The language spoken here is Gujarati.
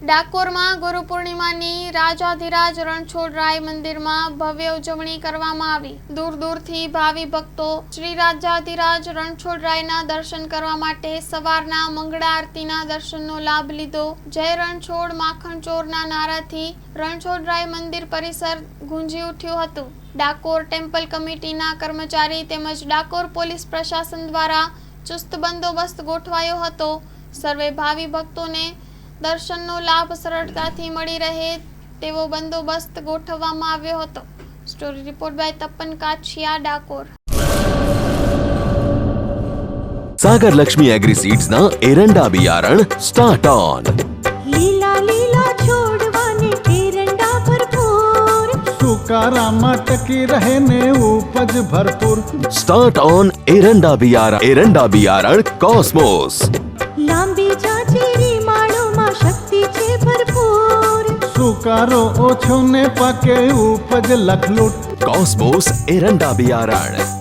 ડાકોરમાં ગુરુ પૂર્ણિમાની રાજાધિરાજ રણછોડરાય મંદિરમાં ભવ્ય ઉજવણી કરવામાં આવી। દૂર દૂરથી ભાવિ ભક્તો શ્રી રાજાધિરાજ રણછોડરાયના દર્શન કરવા માટે સવારના મંગળા આરતીના દર્શનનો લાભ લીધો। જય રણછોડ માખણ ચોરના નારાથી રણછોડરાય મંદિર પરિસર ગુંજી ઉઠ્યું હતું। ડાકોર ટેમ્પલ કમિટીના કર્મચારી તેમજ ડાકોર પોલીસ પ્રશાસન દ્વારા ચુસ્ત બંદોબસ્ત ગોઠવાયો હતો। સર્વે ભાવિ ભક્તોને દર્શનનો લાભ સરળતાથી મળી રહે તેવો બંદોબસ્ત ગોઠવવામાં આવ્યો હતો। Story report by Tapan Kachhiya, Dakor. Sagar Lakshmi agri seeds ना एरंडा बियारण स्टार्ट ऑन। લીલા લીલા છોડવાને એરંડા ભરપૂર, સુકારામાં ટકી રહે ને ઉપજ ભરપૂર। स्टार्ट ऑन एरंडा बियारण कॉस्मोस। લાંબી જાચેરી માળોમાં શક્તિ છે ભરપૂર, સુકારો ઓછો ને પાકે ઉપજ લખલૂટ। कॉस्मोस एरंडा बियारण।